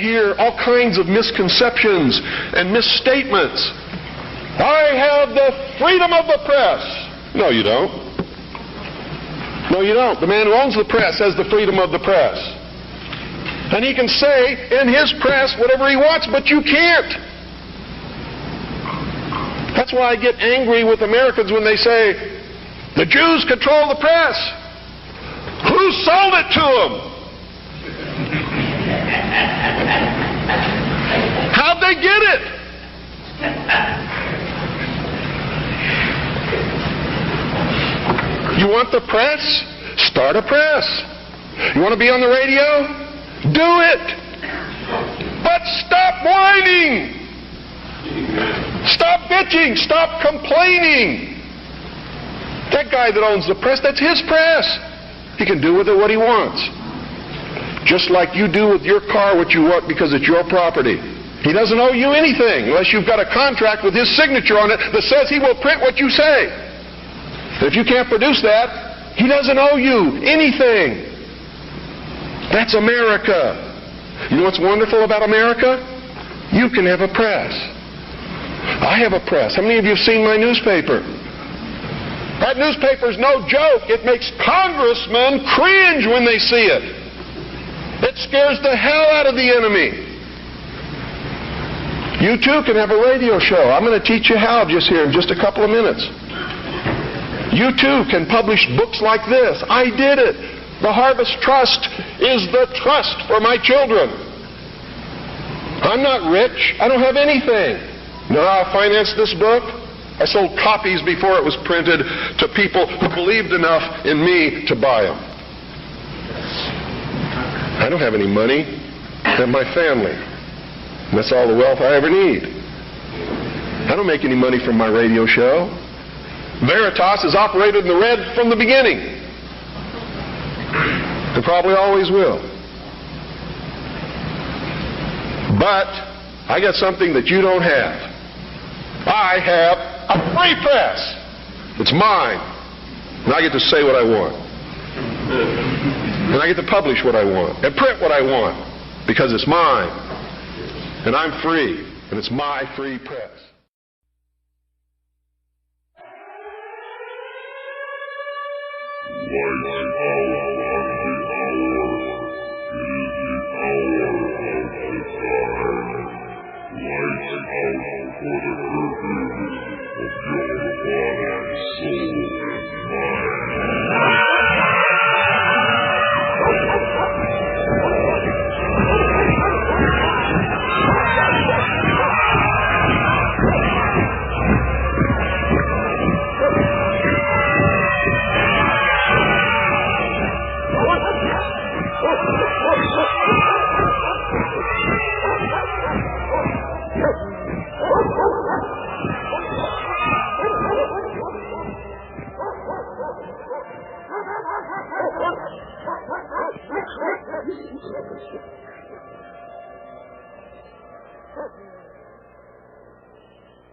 hear all kinds of misconceptions and misstatements. I have the freedom of the press. No, you don't. No, you don't. The man who owns the press has the freedom of the press. And he can say in his press whatever he wants, but you can't. That's why I get angry with Americans when they say, the Jews control the press. Who sold it to them? How'd they get it? You want the press? Start a press. You want to be on the radio? Do it. But stop whining. Stop bitching. Stop complaining. That guy that owns the press, that's his press. He can do with it what he wants. Just like you do with your car what you want because it's your property. He doesn't owe you anything unless you've got a contract with his signature on it that says he will print what you say. If you can't produce that, he doesn't owe you anything. That's America. You know what's wonderful about America? You can have a press. I have a press. How many of you have seen my newspaper? That newspaper's no joke. It makes congressmen cringe when they see it. It scares the hell out of the enemy. You too can have a radio show. I'm going to teach you how just here in just a couple of minutes. You too can publish books like this. I did it. The Harvest Trust is the trust for my children. I'm not rich. I don't have anything. You know how I financed this book? I sold copies before it was printed to people who believed enough in me to buy them. I don't have any money. I have my family. And that's all the wealth I ever need. I don't make any money from my radio show. Veritas has operated in the red from the beginning. And probably always will. But I got something that you don't have. I have a free press. It's mine. And I get to say what I want. And I get to publish what I want. And print what I want. Because it's mine. And I'm free. And it's my free press.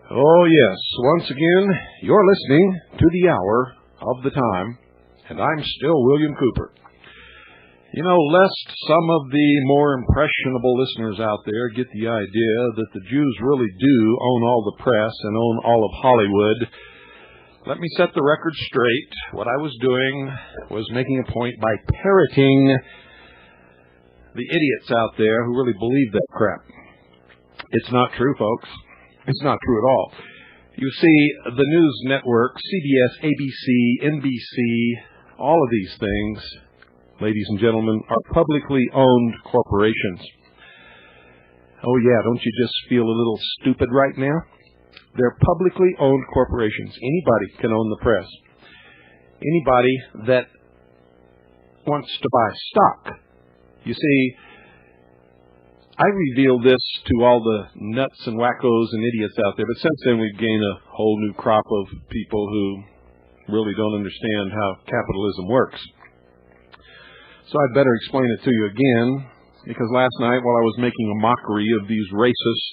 Oh, yes. Once again, you're listening to The Hour of the Time, and I'm still William Cooper. You know, lest some of the more impressionable listeners out there get the idea that the Jews really do own all the press and own all of Hollywood, let me set the record straight. What I was doing was making a point by parroting the idiots out there who really believe that crap. It's not true, folks. It's not true at all. You see, the news network, CBS, ABC, NBC, all of these things, ladies and gentlemen, are publicly owned corporations. Oh yeah, don't you just feel a little stupid right now? They're publicly owned corporations. Anybody can own the press. Anybody that wants to buy stock. You see, I revealed this to all the nuts and wackos and idiots out there, but since then we've gained a whole new crop of people who really don't understand how capitalism works. So I'd better explain it to you again, because last night while I was making a mockery of these racist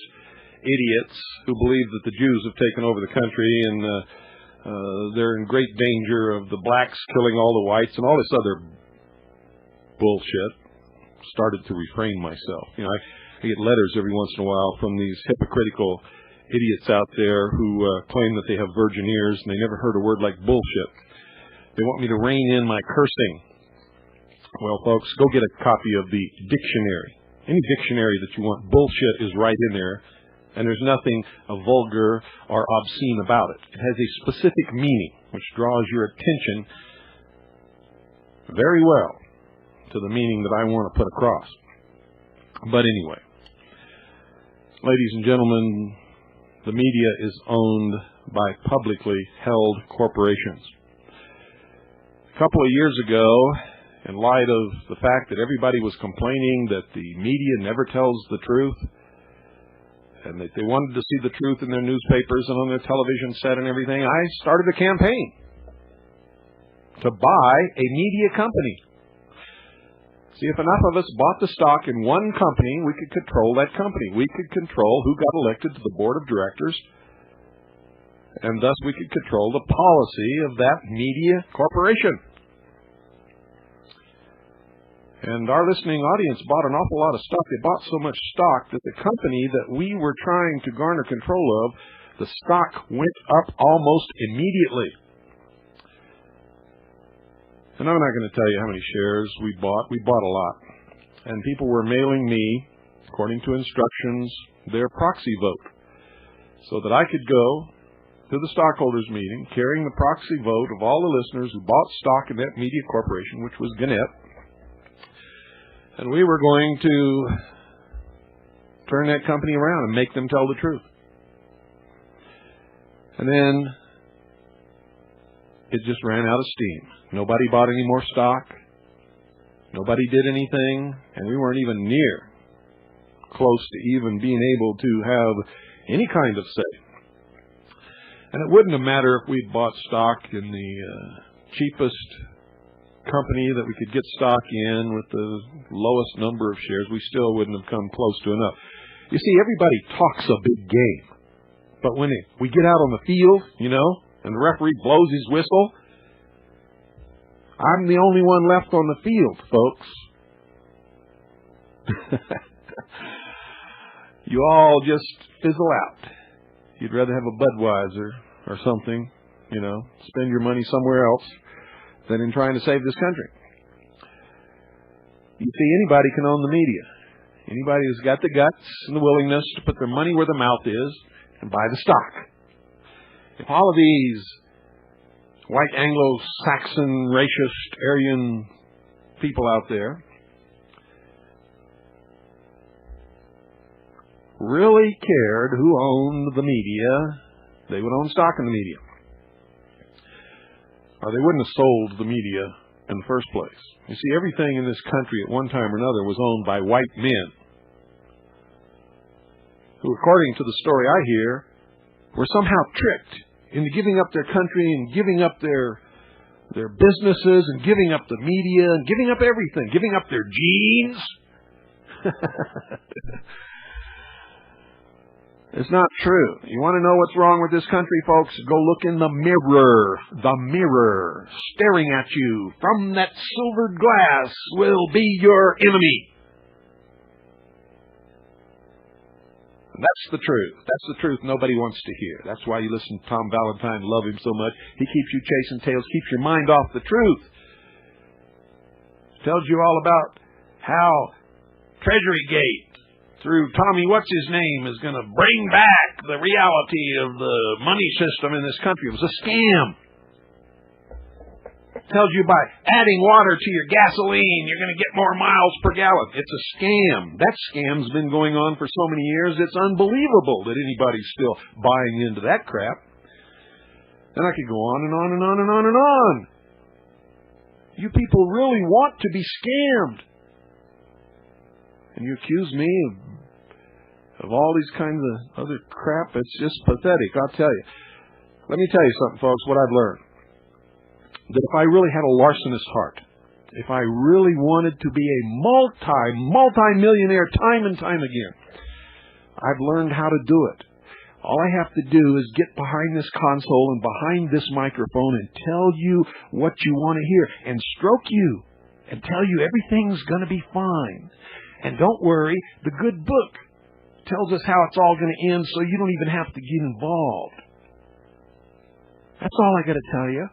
idiots who believe that the Jews have taken over the country and they're in great danger of the blacks killing all the whites and all this other bullshit, started to refrain myself. You know, I get letters every once in a while from these hypocritical idiots out there who claim that they have virgin ears and they never heard a word like bullshit. They want me to rein in my cursing. Well, folks, go get a copy of the dictionary. Any dictionary that you want, bullshit is right in there, and there's nothing vulgar or obscene about it. It has a specific meaning, which draws your attention very well to the meaning that I want to put across. But anyway, ladies and gentlemen, the media is owned by publicly held corporations. A couple of years ago, in light of the fact that everybody was complaining that the media never tells the truth, and that they wanted to see the truth in their newspapers and on their television set and everything, I started a campaign to buy a media company. See, if enough of us bought the stock in one company, we could control that company. We could control who got elected to the board of directors, and thus we could control the policy of that media corporation. And our listening audience bought an awful lot of stock. They bought so much stock that the company that we were trying to garner control of, the stock went up almost immediately. And I'm not going to tell you how many shares we bought. We bought a lot. And people were mailing me, according to instructions, their proxy vote, so that I could go to the stockholders meeting carrying the proxy vote of all the listeners who bought stock in that media corporation, which was Gannett. And we were going to turn that company around and make them tell the truth. And then it just ran out of steam. Nobody bought any more stock. Nobody did anything. And we weren't even near close to even being able to have any kind of say. And it wouldn't have mattered if we'd bought stock in the cheapest company that we could get stock in with the lowest number of shares. We still wouldn't have come close to enough. You see, everybody talks a big game. But when we get out on the field, and the referee blows his whistle, I'm the only one left on the field, folks. You all just fizzle out. You'd rather have a Budweiser or something, spend your money somewhere else than in trying to save this country. You see, anybody can own the media. Anybody who's got the guts and the willingness to put their money where their mouth is and buy the stock. If all of these white Anglo-Saxon, racist, Aryan people out there really cared who owned the media, they would own stock in the media. Or they wouldn't have sold the media in the first place. You see, everything in this country at one time or another was owned by white men who, according to the story I hear, were somehow tricked into giving up their country and giving up their businesses and giving up the media and giving up everything, giving up their genes. It's not true. You want to know what's wrong with this country, folks? Go look in the mirror staring at you from that silvered glass will be your enemy. And that's the truth. That's the truth nobody wants to hear. That's why you listen to Tom Valentine, love him so much. He keeps you chasing tails, keeps your mind off the truth. Tells you all about how Treasurygate, through Tommy what's-his-name, is going to bring back the reality of the money system in this country. It was a scam. Tells you by adding water to your gasoline, you're going to get more miles per gallon. It's a scam. That scam's been going on for so many years, it's unbelievable that anybody's still buying into that crap. And I could go on and on and on and on and on. You people really want to be scammed. And you accuse me of all these kinds of other crap. It's just pathetic, I'll tell you. Let me tell you something, folks, what I've learned. That if I really had a larcenous heart, if I really wanted to be a multi-millionaire time and time again, I've learned how to do it. All I have to do is get behind this console and behind this microphone and tell you what you want to hear and stroke you and tell you everything's going to be fine. And don't worry, the good book tells us how it's all going to end, so you don't even have to get involved. That's all I got to tell you.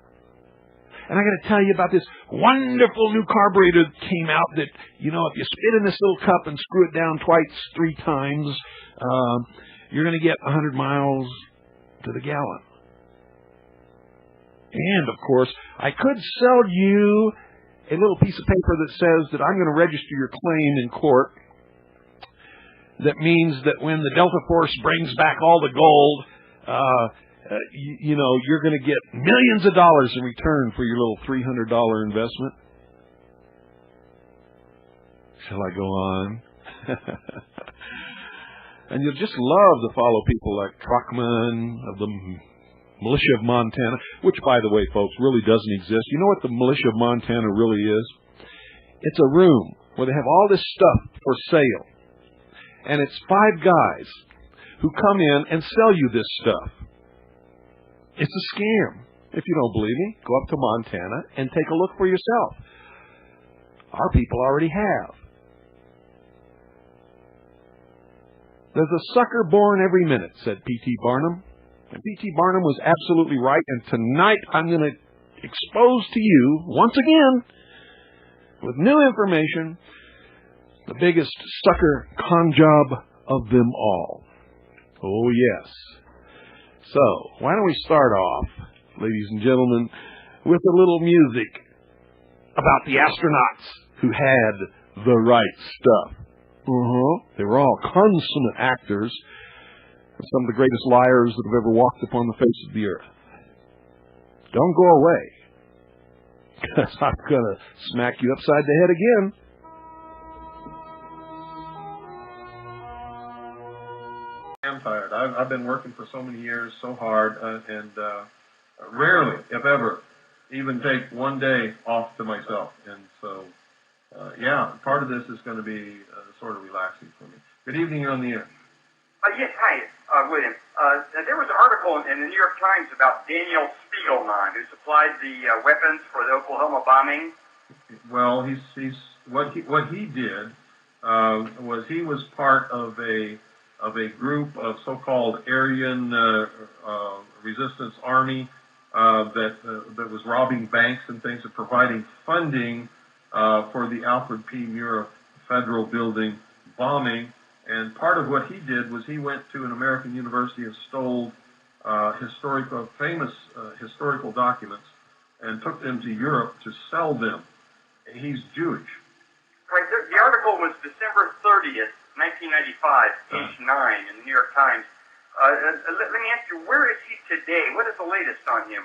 And I got to tell you about this wonderful new carburetor that came out that, you know, if you spit in this little cup and screw it down twice, 3 times, you're going to get 100 miles to the gallon. And, of course, I could sell you a little piece of paper that says that I'm going to register your claim in court. That means that when the Delta Force brings back all the gold, you know, you're going to get millions of dollars in return for your little $300 investment. Shall I go on? And you'll just love to follow people like Truckman of the Militia of Montana, which, by the way, folks, really doesn't exist. You know what the Militia of Montana really is? It's a room where they have all this stuff for sale. And it's 5 guys who come in and sell you this stuff. It's a scam. If you don't believe me, go up to Montana and take a look for yourself. Our people already have. There's a sucker born every minute, said P.T. Barnum. And P.T. Barnum was absolutely right. And tonight I'm going to expose to you, once again, with new information, the biggest sucker con job of them all. Oh, yes. So, why don't we start off, ladies and gentlemen, with a little music about the astronauts who had the right stuff. They were all consummate actors, and some of the greatest liars that have ever walked upon the face of the earth. Don't go away, because I'm going to smack you upside the head again. I'm tired. I've been working for so many years, so hard, and rarely, if ever, even take one day off to myself. And so, yeah, part of this is going to be sort of relaxing for me. Good evening, you're on the air. Yes, hi, William. There was an article in the New York Times about Daniel Spiegelman, who supplied the weapons for the Oklahoma bombing. Well, he's what he did was he was part of a group of so-called Aryan resistance army that was robbing banks and things and providing funding for the Alfred P. Murrah Federal Building bombing. And part of what he did was he went to an American university and stole famous historical documents and took them to Europe to sell them. He's Jewish. Right. The article was December 30th, 1995, page 9 in the New York Times. Let me ask you, where is he today? What is the latest on him?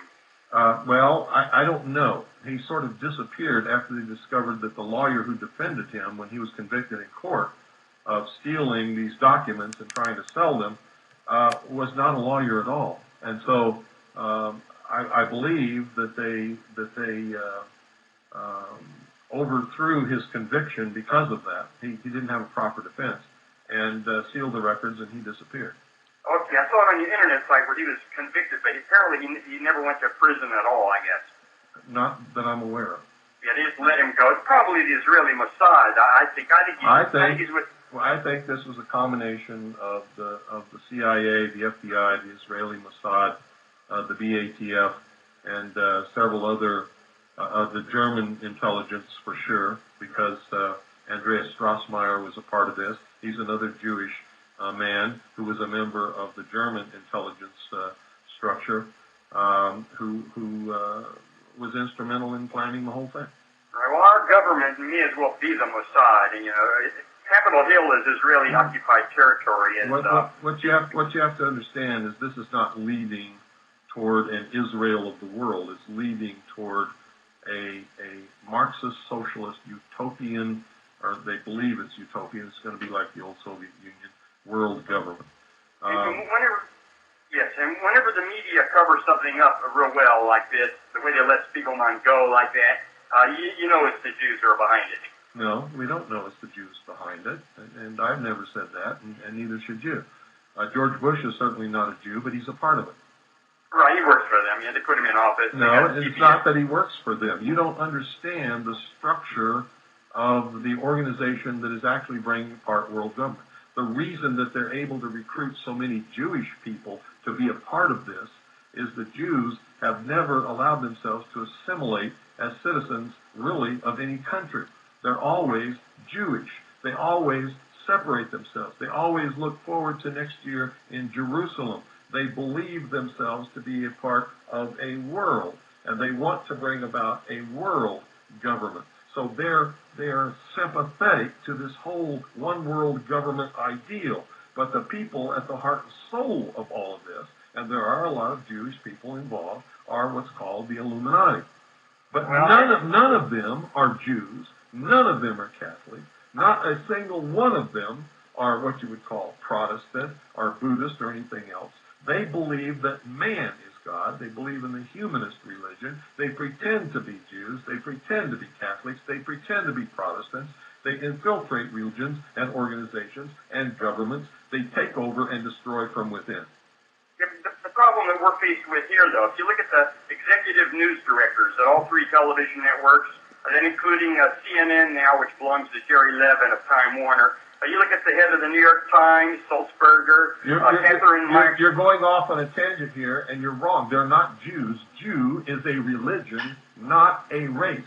Well, I don't know. He sort of disappeared after they discovered that the lawyer who defended him when he was convicted in court of stealing these documents and trying to sell them was not a lawyer at all. And so I believe that they overthrew his conviction because of that. He didn't have a proper defense and sealed the records, and he disappeared. Okay, I saw it on your internet site where he was convicted, but apparently he never went to prison at all, I guess. Not that I'm aware of. Yeah, they just let him go. It's probably the Israeli Mossad. I think this was a combination of the CIA, the FBI, the Israeli Mossad, the BATF, and several other the German intelligence for sure, because Andreas Strassmeyer was a part of this. He's another Jewish man who was a member of the German intelligence structure, who was instrumental in planning the whole thing. Right, well, our government may as well be the Mossad. And, you know, Capitol Hill is Israeli occupied territory. And what you have to understand is this is not leading toward an Israel of the world. It's leading toward a Marxist socialist utopian, or they believe it's utopian. It's going to be like the old Soviet Union world government. Whenever the media covers something up real well like this, the way they let Spiegelman go like that, you know it's the Jews who are behind it. No, we don't know it's the Jews behind it, and I've never said that, and neither should you. George Bush is certainly not a Jew, but he's a part of it. Right, he works for them. Yeah, they put him in office. No, it's not that he works for them. You don't understand the structure of the organization that is actually bringing apart world government. The reason that they're able to recruit so many Jewish people to be a part of this is the Jews have never allowed themselves to assimilate as citizens really of any country. They're always Jewish. They always separate themselves. They always look forward to next year in Jerusalem. They believe themselves to be a part of a world, and they want to bring about a world government. So they're sympathetic to this whole one world government ideal. But the people at the heart and soul of all of this, and there are a lot of Jewish people involved, are what's called the Illuminati. But none of them are Jews. None of them are Catholic. Not a single one of them are what you would call Protestant or Buddhist or anything else. They believe that man is God. They believe in the humanist religion. They pretend to be Jews. They pretend to be Catholics. They pretend to be Protestants. They infiltrate religions and organizations and governments. They take over and destroy from within. The problem that we're faced with here, though, if you look at the executive news directors at all three television networks, and then including CNN now, which belongs to Jerry Levin of Time Warner, you look at the head of the New York Times, Sulzberger, Catherine Meyer. You're going off on a tangent here, and you're wrong. They're not Jews. Jew is a religion, not a race.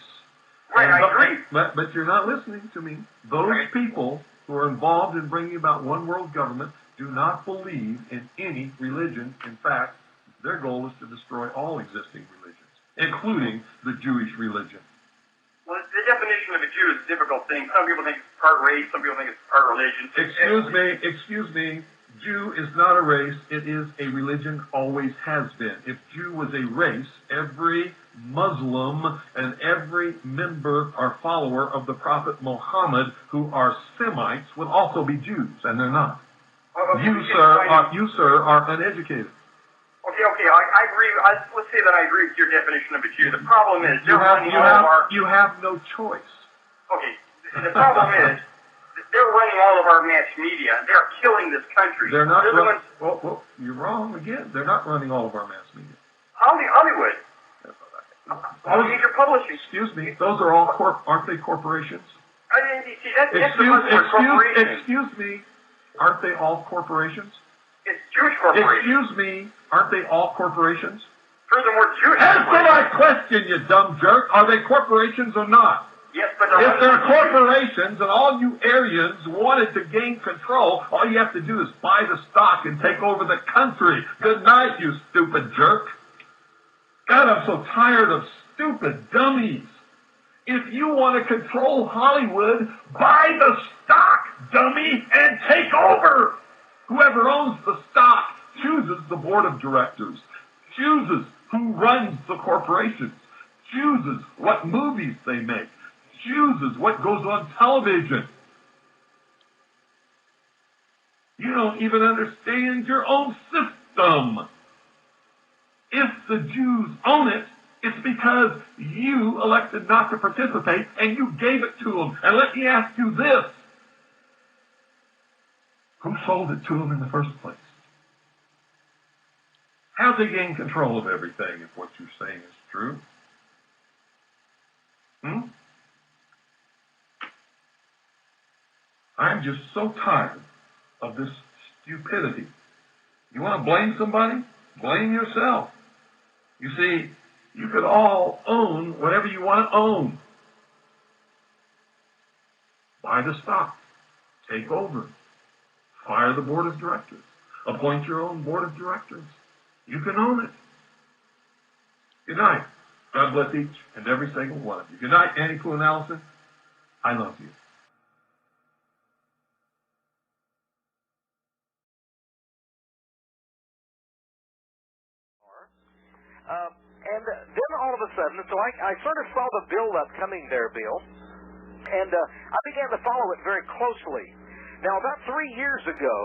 Right, I agree. But you're not listening to me. Those people who are involved in bringing about one world government do not believe in any religion. In fact, their goal is to destroy all existing religions, including the Jewish religion. Well, the definition of a Jew is a difficult thing. Some people think it's part race, some people think it's part religion. Excuse me. Jew is not a race. It is a religion, always has been. If Jew was a race, every Muslim and every member or follower of the Prophet Muhammad who are Semites would also be Jews, and they're not. You, sir, are uneducated. Okay, I agree. Let's say that I agree with your definition of a Jew. The problem is you have no choice. Okay, the problem is they're running all of our mass media. They're killing this country. They're not. Well, you're wrong again. They're not running all of our mass media. Hollywood. All major publishing. Excuse me. Those are all aren't they corporations? See, that's the corporation. Excuse me. Aren't they all corporations? It's Jewish corporations. Excuse me. Aren't they all corporations? Furthermore, Jewish corporations. Answer my question, you dumb jerk. Are they corporations or not? Yes, but if they're corporations and all you Aryans wanted to gain control, all you have to do is buy the stock and take over the country. Good night, you stupid jerk. God, I'm so tired of stupid dummies. If you want to control Hollywood, buy the stock, dummy, and take over. Whoever owns the stock chooses the board of directors, chooses who runs the corporations, chooses what movies they make, chooses what goes on television. You don't even understand your own system. If the Jews own it, it's because you elected not to participate and you gave it to them. And let me ask you this. Who sold it to them in the first place? How'd they gain control of everything if what you're saying is true? I'm just so tired of this stupidity. You want to blame somebody? Blame yourself. You see, you could all own whatever you want to own. Buy the stock. Take over. Fire the board of directors. Appoint your own board of directors. You can own it. Good night. God bless each and every single one of you. Good night, Annie Poon Allison. I love you. And then all of a sudden, so I sort of saw the build-up coming there, Bill, and I began to follow it very closely. Now, about 3 years ago,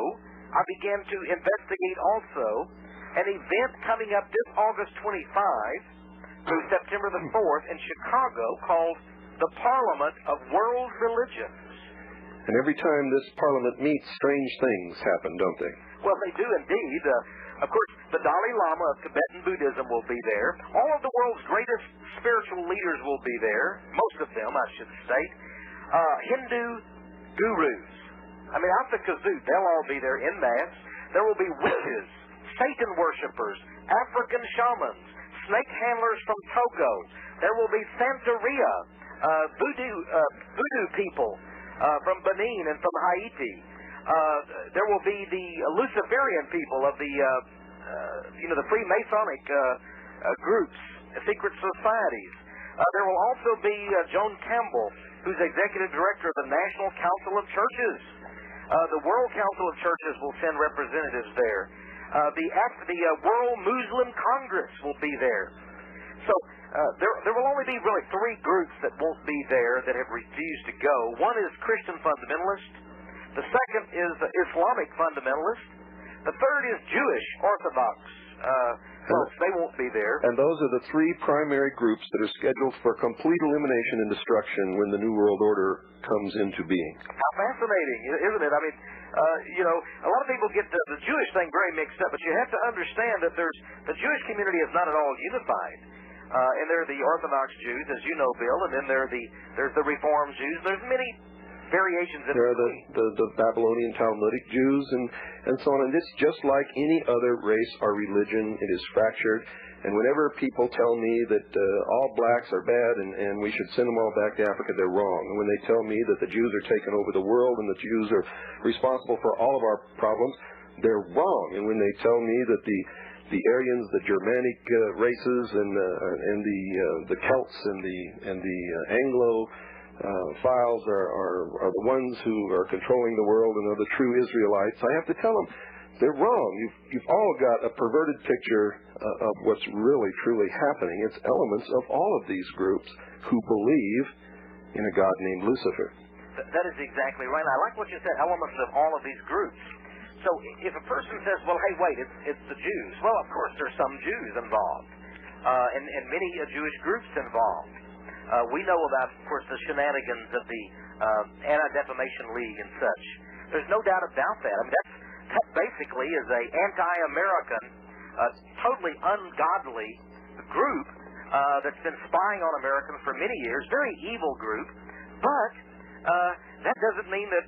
I began to investigate also an event coming up this August 25 through September the 4th in Chicago called the Parliament of World Religions. And every time this parliament meets, strange things happen, don't they? Well, they do indeed. Of course, the Dalai Lama of Tibetan Buddhism will be there. All of the world's greatest spiritual leaders will be there. Most of them, I should state. Hindu gurus. I mean, out the kazoo, they'll all be there en masse. There will be witches, Satan worshippers, African shamans, snake handlers from Togo. There will be Santeria, voodoo people from Benin and from Haiti. There will be the Luciferian people of the the Freemasonic groups, secret societies. There will also be Joan Campbell, who's executive director of the National Council of Churches. The World Council of Churches will send representatives there. The World Muslim Congress will be there. So there will only be really three groups that won't be there that have refused to go. One is Christian fundamentalists. The second is Islamic fundamentalists. The third is Jewish Orthodox folks. They won't be there. And those are the three primary groups that are scheduled for complete elimination and destruction when the New World Order comes into being. How fascinating, isn't it? I mean, a lot of people get the Jewish thing very mixed up, but you have to understand that the Jewish community is not at all unified. And there are the Orthodox Jews, as you know, Bill, and then there's the Reform Jews. There's many variations in there are the Babylonian Talmudic Jews and so on. And it's just like any other race or religion. It is fractured. And whenever people tell me that all blacks are bad and we should send them all back to Africa, they're wrong. And when they tell me that the Jews are taking over the world and the Jews are responsible for all of our problems, they're wrong. And when they tell me that the Aryans, the Germanic races, and the Celts and the Anglo files are the ones who are controlling the world and are the true Israelites, I have to tell them they're wrong. You've all got a perverted picture of what's really, truly happening. It's elements of all of these groups who believe in a God named Lucifer. That is exactly right. I like what you said, elements of all of these groups. So if a person says, well, hey, wait, it's the Jews. Well, of course, there's some Jews involved, and many Jewish groups involved. We know about, of course, the shenanigans of the Anti-Defamation League and such. There's no doubt about that. I mean, that basically is a anti-American, totally ungodly group that's been spying on Americans for many years. Very evil group, but that doesn't mean that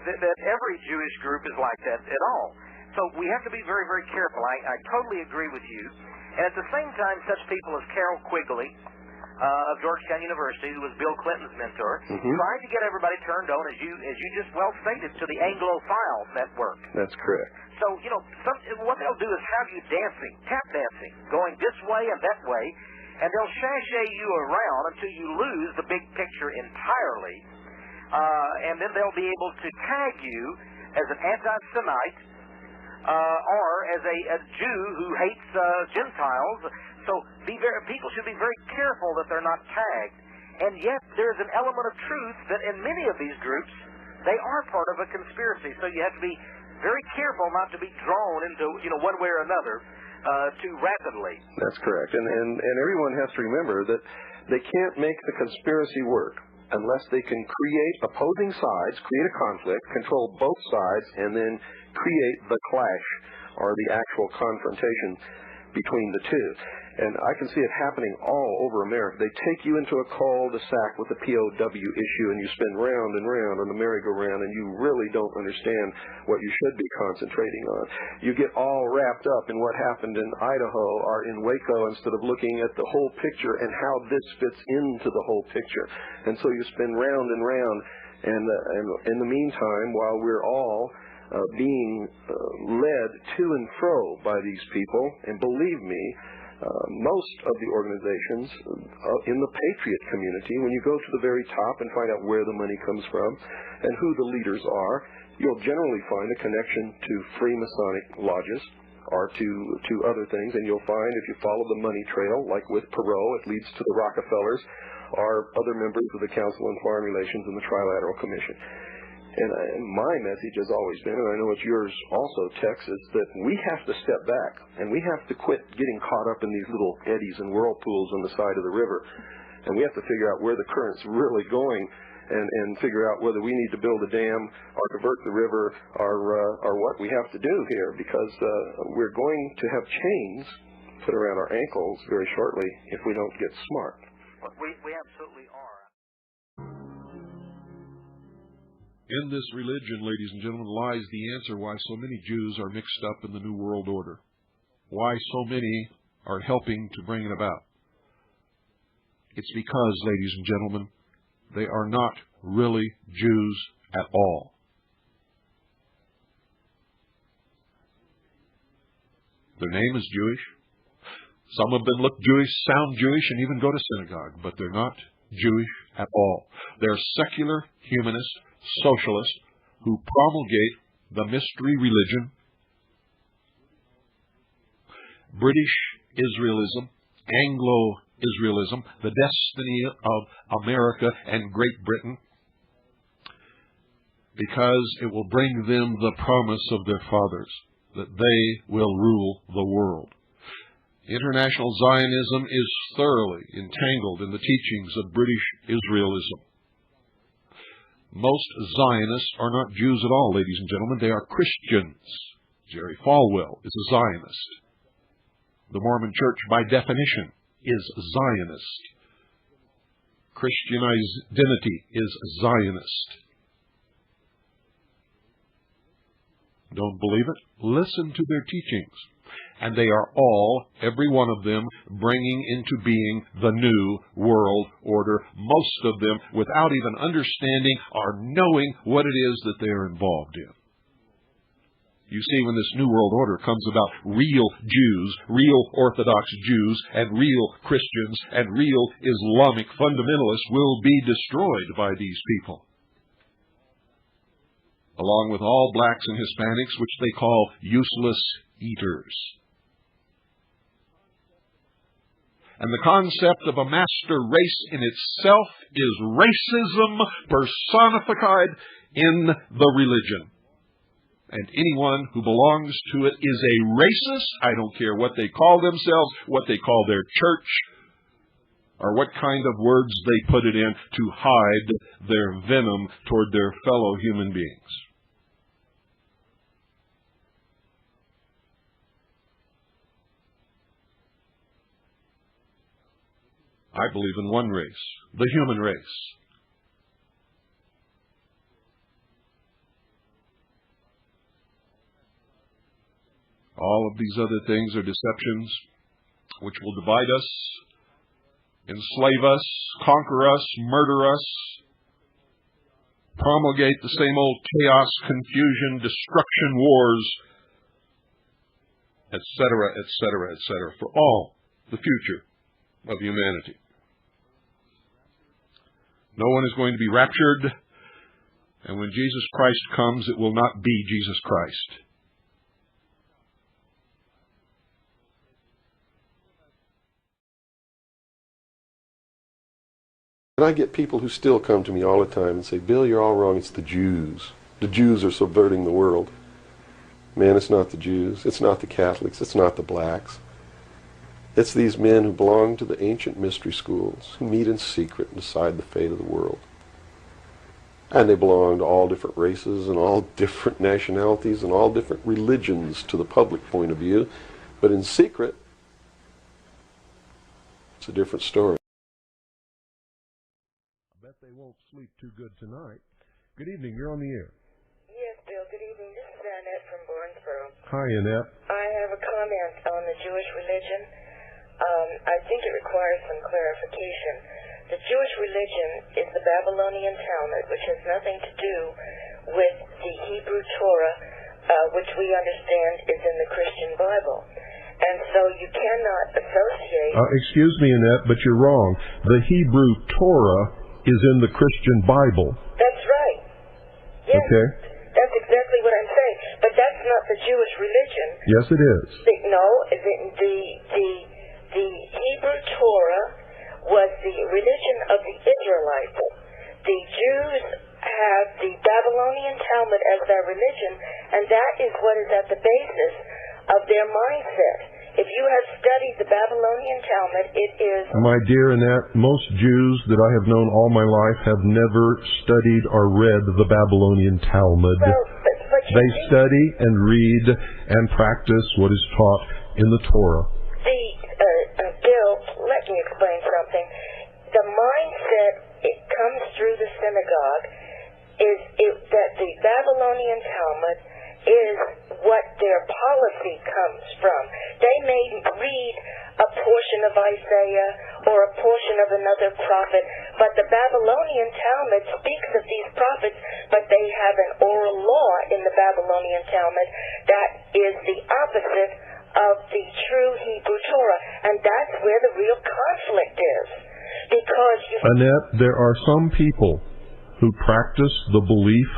that every Jewish group is like that at all. So we have to be very, very careful. I totally agree with you. And at the same time, such people as Carol Quigley of Georgetown University, who was Bill Clinton's mentor, tried to get everybody turned on, as you just well stated, to the Anglophile network. That's correct. So, what they'll do is have you dancing, tap dancing, going this way and that way, and they'll sashay you around until you lose the big picture entirely. And then they'll be able to tag you as an anti-Semite or as a Jew who hates Gentiles. So people should be very careful that they're not tagged. And yet there's an element of truth that in many of these groups, they are part of a conspiracy. So you have to be very careful not to be drawn into one way or another too rapidly. That's correct. And everyone has to remember that they can't make the conspiracy work unless they can create opposing sides, create a conflict, control both sides, and then create the clash or the actual confrontation between the two. And I can see it happening all over America. They take you into a cul-de-sac with the POW issue, and you spin round and round on the merry-go-round, and you really don't understand what you should be concentrating on. You get all wrapped up in what happened in Idaho or in Waco instead of looking at the whole picture and how this fits into the whole picture. And so you spin round and round, and in the meantime, while we're all being led to and fro by these people, and believe me, most of the organizations in the patriot community, when you go to the very top and find out where the money comes from and who the leaders are, you'll generally find a connection to Freemasonic lodges or to other things, and you'll find if you follow the money trail, like with Perot, it leads to the Rockefellers or other members of the Council on Foreign Relations and the Trilateral Commission. And my message has always been, and I know it's yours also, Tex, is that we have to step back, and we have to quit getting caught up in these little eddies and whirlpools on the side of the river. And we have to figure out where the current's really going and figure out whether we need to build a dam or divert the river or what we have to do here, because we're going to have chains put around our ankles very shortly if we don't get smart. We absolutely are. In this religion, ladies and gentlemen, lies the answer why so many Jews are mixed up in the New World Order, why so many are helping to bring it about. It's because, ladies and gentlemen, they are not really Jews at all. Their name is Jewish. Some of them look Jewish, sound Jewish, and even go to synagogue, but they're not Jewish at all. They're secular, humanist, socialists who promulgate the mystery religion, British Israelism, Anglo-Israelism, the destiny of America and Great Britain, because it will bring them the promise of their fathers, that they will rule the world. International Zionism is thoroughly entangled in the teachings of British Israelism. Most Zionists are not Jews at all, ladies and gentlemen. They are Christians. Jerry Falwell is a Zionist. The Mormon Church, by definition, is Zionist. Christian identity is Zionist. Don't believe it? Listen to their teachings. And they are all, every one of them, bringing into being the new world order, most of them without even understanding or knowing what it is that they are involved in. You see, when this new world order comes about, real Jews, real Orthodox Jews, and real Christians, and real Islamic fundamentalists will be destroyed by these people, along with all blacks and Hispanics, which they call useless eaters. And the concept of a master race in itself is racism personified in the religion. And anyone who belongs to it is a racist. I don't care what they call themselves, what they call their church, or what kind of words they put it in to hide their venom toward their fellow human beings. I believe in one race, the human race. All of these other things are deceptions which will divide us, enslave us, conquer us, murder us, promulgate the same old chaos, confusion, destruction, wars, etc., etc., etc., for all the future of humanity. No one is going to be raptured, and when Jesus Christ comes, it will not be Jesus Christ. And I get people who still come to me all the time and say, Bill, you're all wrong. It's the Jews. The Jews are subverting the world. Man, it's not the Jews. It's not the Catholics. It's not the blacks. It's these men who belong to the ancient mystery schools, who meet in secret and decide the fate of the world. And they belong to all different races and all different nationalities and all different religions to the public point of view. But in secret, it's a different story. I bet they won't sleep too good tonight. Good evening. You're on the air. Yes, Bill. Good evening. This is Annette from Barnesboro. Hi, Annette. I have a comment on the Jewish religion. I think it requires some clarification. The Jewish religion is the Babylonian Talmud, which has nothing to do with the Hebrew Torah, which we understand is in the Christian Bible. And so you cannot associate... Excuse me, Annette, but you're wrong. The Hebrew Torah is in the Christian Bible. That's right. Yes. Okay. That's exactly what I'm saying. But that's not the Jewish religion. Yes, it is. No, the Hebrew Torah was the religion of the Israelites. The Jews have the Babylonian Talmud as their religion, and that is what is at the basis of their mindset. If you have studied the Babylonian Talmud, it is... My dear Annette, most Jews that I have known all my life have never studied or read the Babylonian Talmud. But they study and read and practice what is taught in the Torah. Bill, let me explain something. The mindset, it comes through the synagogue, is that Babylonian Talmud is what their policy comes from. They may read a portion of Isaiah or a portion of another prophet, but the Babylonian Talmud speaks of these prophets, but they have an oral law in the Babylonian Talmud that is the opposite of the true Hebrew Torah, and that's where the real conflict is. Because Annette, there are some people who practice the belief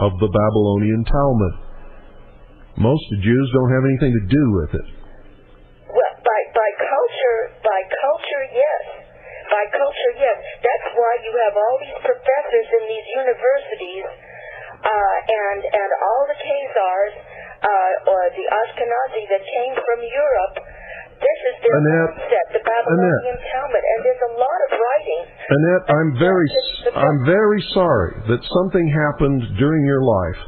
of the Babylonian Talmud. Most Jews don't have anything to do with it. Well, by culture, yes. By culture, yes. That's why you have all these professors in these universities, and all the Khazars, or the Ashkenazi that came from Europe. This is their concept, the Babylonian Talmud, and there's a lot of writing. Annette, I'm very sorry that something happened during your life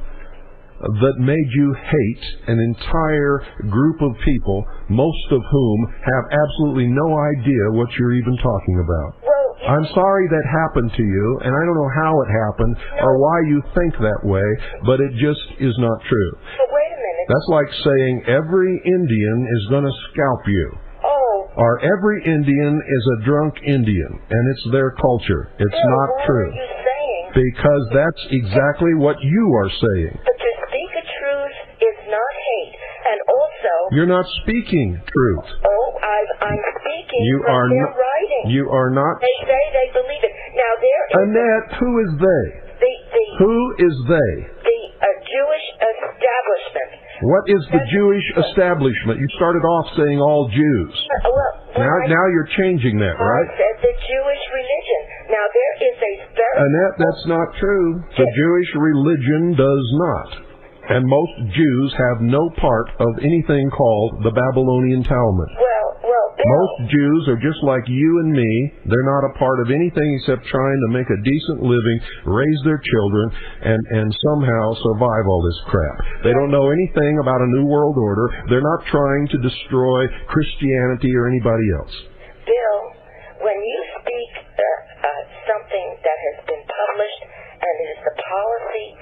that made you hate an entire group of people, most of whom have absolutely no idea what you're even talking about. Well, I'm sorry that happened to you, and I don't know how it happened or why you think that way, but it just is not true. But wait a minute. That's like saying every Indian is going to scalp you. Oh. Or every Indian is a drunk Indian, and it's their culture. It's Bill, not what true. are you saying? Because that's exactly what you are saying. But to speak a truth is not hate. And also... You're not speaking truth. Oh, I'm speaking You from are their not. writing. You are not. They say they believe it. Now, there is... Annette, who is they? Who is they? The Jewish establishment. What is the Jewish establishment? You started off saying all Jews. Now you're changing that, right? I said the Jewish religion. Now, there is a very... Annette, that's not true. The Jewish religion does not. And most Jews have no part of anything called the Babylonian Talmud. Well, Bill, most Jews are just like you and me. They're not a part of anything except trying to make a decent living, raise their children, and somehow survive all this crap. They don't know anything about a New World Order. They're not trying to destroy Christianity or anybody else. Bill, when you speak something that has been published and it is the policy...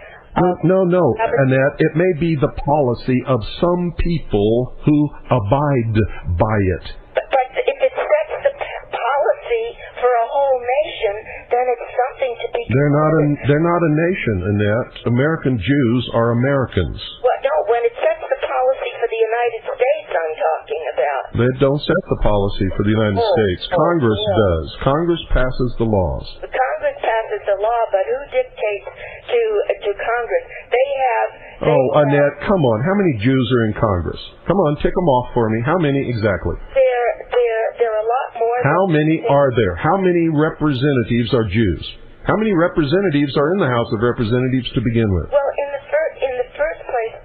No, Annette, it may be the policy of some people who abide by it. But if it sets the policy for a whole nation, then it's something to be... They're not a nation, Annette. American Jews are Americans. Well, no, when it sets the policy for the United States, I'm talking about. They don't set the policy for the United States. Congress does. Congress passes the laws. The Congress passes the law, but who dictates to Congress? They have... Annette, come on. How many Jews are in Congress? Come on, tick them off for me. How many exactly? There are a lot more... How many are there? How many representatives are Jews? How many representatives are in the House of Representatives to begin with? Well, in the first place,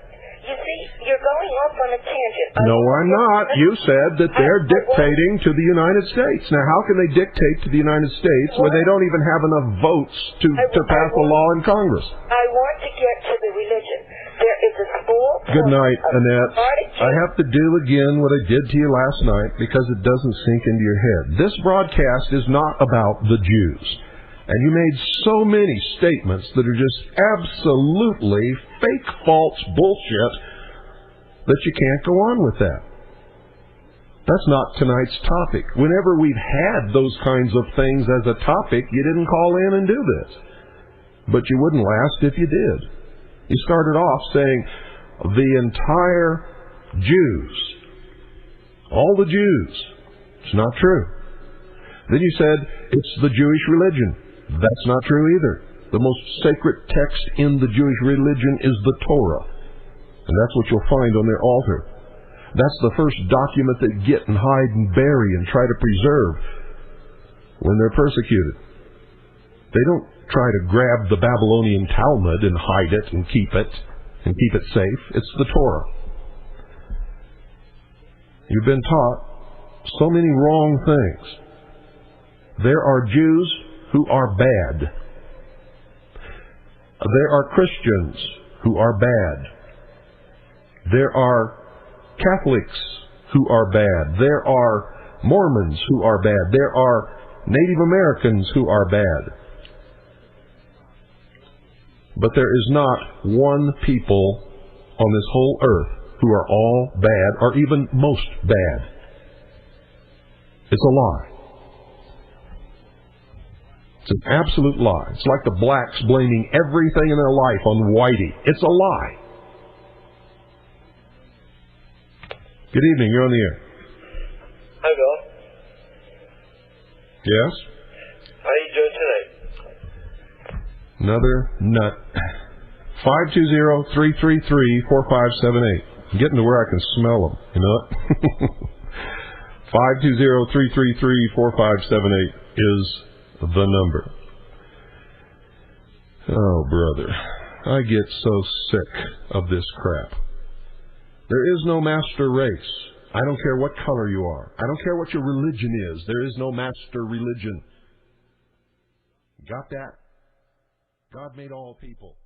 you see, you're going off on a tangent. No, I'm not. You said that they're dictating to the United States. Now, how can they dictate to the United States when they don't even have enough votes to pass a law in Congress? I want to get to the religion. There is a school... Good night, Annette. I have to do again what I did to you last night because it doesn't sink into your head. This broadcast is not about the Jews. And you made so many statements that are just absolutely fake, false bullshit that you can't go on with that. That's not tonight's topic. Whenever we've had those kinds of things as a topic, you didn't call in and do this. But you wouldn't last if you did. You started off saying the entire Jews, all the Jews. It's not true. Then you said it's the Jewish religion. That's not true either. The most sacred text in the Jewish religion is the Torah. And that's what you'll find on their altar. That's the first document they get and hide and bury and try to preserve when they're persecuted. They don't try to grab the Babylonian Talmud and hide it and keep it safe. It's the Torah. You've been taught so many wrong things. There are Jews who are bad. There are Christians who are bad. There are Catholics who are bad. There are Mormons who are bad. There are Native Americans who are bad. But there is not one people on this whole earth who are all bad, or even most bad. It's a lie. It's an absolute lie. It's like the blacks blaming everything in their life on Whitey. It's a lie. Good evening. You're on the air. Hi, Bill. Yes? How you doing tonight? Another nut. 520-333-4578. I'm getting to where I can smell them. You know it? 520-333-4578 is the number. Oh, brother. I get so sick of this crap. There is no master race. I don't care what color you are. I don't care what your religion is. There is no master religion. Got that? God made all people.